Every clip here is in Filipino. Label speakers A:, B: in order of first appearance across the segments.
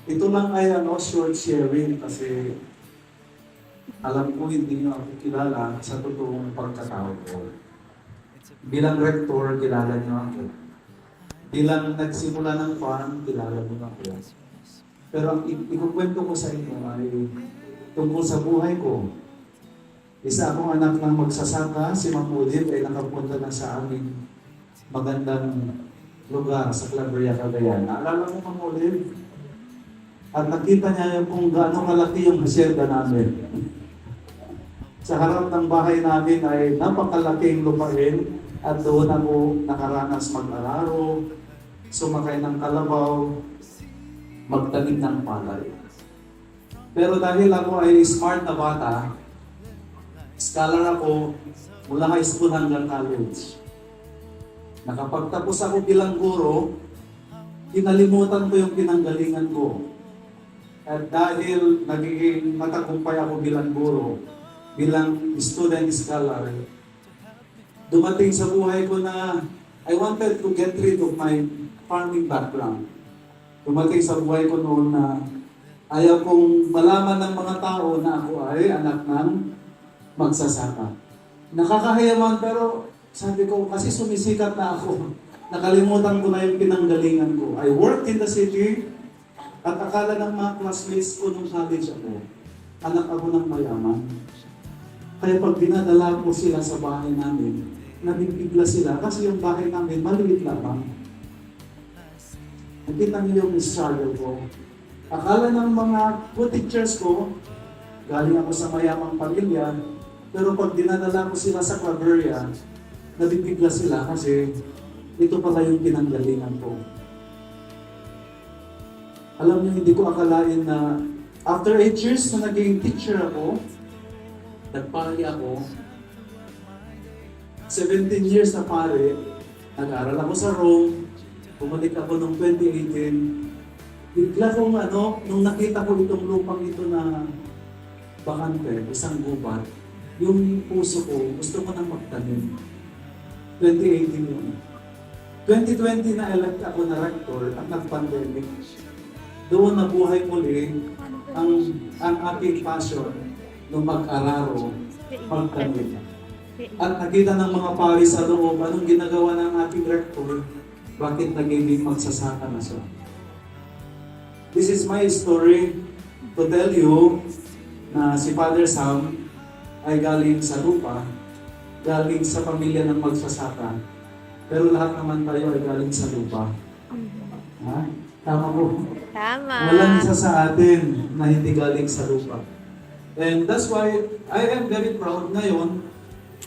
A: Ito lang ay short sharing kasi alam ko hindi niyo ako kilala sa totoong pagkatao ko. Bilang rector, kilala niyo ako. Bilang nagsimula ng farm, kilala niyo ako. Pero ang ikukwento ko sa inyo ay tungkol sa buhay ko. Isa akong anak ng magsasaka, si Ma'am Odin ay nakapunta na sa aming magandang lugar sa Claveria, Cagayan. Naalala mo, Ma'am Odin? At nakita niya yung kung gaano kalaki yung hasyenda namin. Sa harap ng bahay namin ay napakalaking lupain at doon ako nakaranas mag-araro, sumakay ng kalabaw, magtanim ng palay. Pero dahil ako ay smart na bata, scholar ako mula high school hanggang college. Nakapagtapos ako bilang guro, kinalimutan ko yung pinanggalingan ko. At dahil nagiging matagumpay ako bilang guro, bilang student scholar, dumating sa buhay ko na I wanted to get rid of my farming background. Dumating sa buhay ko noon na ayaw kong malaman ng mga tao na ako ay anak ng magsasaka. Nakakahiyaman pero sabi ko kasi sumisikat na ako. Nakalimutan ko na yung pinanggalingan ko. I worked in the city at akala ng mga classmates ko nung college ako, anak ako ng mayaman. Kaya pag dinadala ko sila sa bahay namin, nabibigla sila kasi yung bahay namin maliit lamang. Nakita niyo yung struggle ko. Akala ng mga co-teachers ko, galing ako sa mayamang pamilya, pero pag dinadala ko sila sa Claveria, nabibigla sila kasi ito pala yung pinanggalingan ko. Alam niyo, hindi ko akalain na after 8 years na naging teacher ako, nagpari ako, 17 years na pare, nag-aral ako sa Rome, bumalik ako noong 2018, bigla kong nung nakita ko itong lupang ito na bakante, isang gubat, yung puso ko, gusto ko nang magtanim. 2018 yun. 2020 na elect ako na rector at nag-pandemic. Doon nabuhay muli ang aking passion nung mag-araro, magtanim. At nakita ng mga pari sa loob, anong ginagawa ng ating rector, bakit nagiging magsasaka na siya. This is my story to tell you na si Father Sam ay galing sa lupa, galing sa pamilya ng magsasaka, pero lahat naman tayo ay galing sa lupa. Ha? Tama po.
B: Tama.
A: Walang isa sa atin na hindi galing sa lupa. And that's why I am very proud ngayon,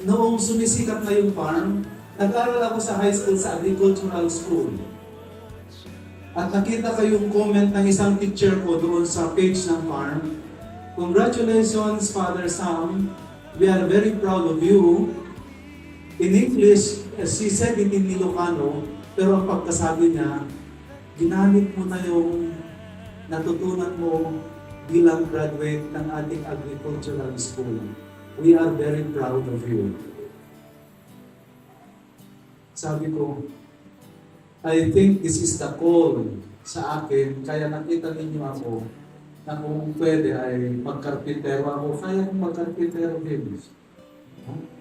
A: noong sumisikat na yung farm, nag-aral ako sa high school sa agricultural school. At nakita ko yung comment ng isang teacher ko doon sa page ng farm. Congratulations, Father Sam. We are very proud of you. In English, she said it in Ilocano, pero ang pagkasabi niya, ginamit mo na yung natutunan mo bilang graduate ng ating agricultural school. We are very proud of you. Sabi ko, I think this is the call sa akin, kaya nakita ninyo ako na kung pwede ay magkarpintero ako, kaya kong magkarpintero din.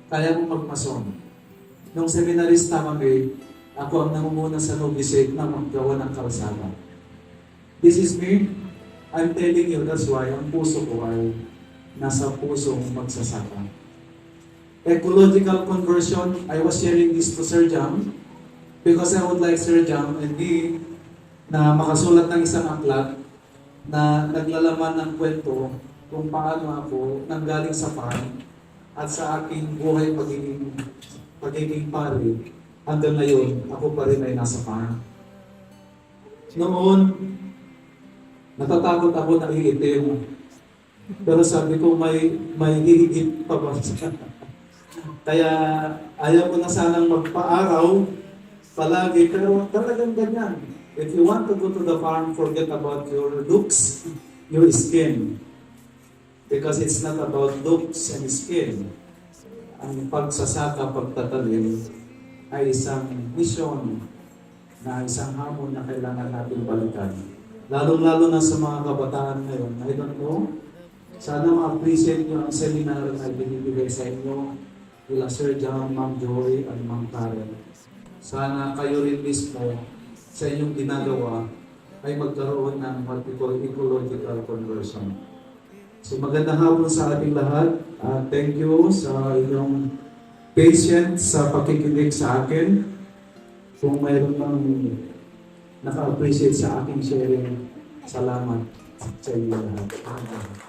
A: Kaya kong magmason. Nung seminarista kami, ako ang namumuna sa Noviciate na maggawa ng kalsada. This is me. I'm telling you, that's why ang puso ko ay nasa pusong magsasaka. Ecological conversion, I was sharing this to Sir Jam because I would like Sir Jam and me na makasulat ng isang aklat na naglalaman ng kwento kung paano ako nanggaling sa farm at sa aking buhay pagiging pari. Hanggang ngayon, ako pa rin ay nasa farm. Noon, natatakot ako na iitim. Pero sabi ko, may hihigit pa ba? Kaya ayaw ko na sanang magpa-araw palagi, pero talagang ganyan. If you want to go to the farm, forget about your looks, your skin. Because it's not about looks and skin. Ang pagsasaka, pagtatanim, ay isang misyon na isang hamon na kailangan natin balikan. Lalong-lalo na sa mga kabataan ngayon. I don't know. Sana ma-appreciate nyo ang seminar na binibigay sa inyo nila Sir John, Ma'am Joy, at Ma'am Karen. Sana kayo rin mismo sa inyong ginagawa ay magkaroon ng what we call ecological conversion. So magandang hapon sa ating lahat. Thank you sa inyong patience sa pakikinig sa akin. Kung mayroon mang naka-appreciate sa aking sharing, salamat sa inyo lahat.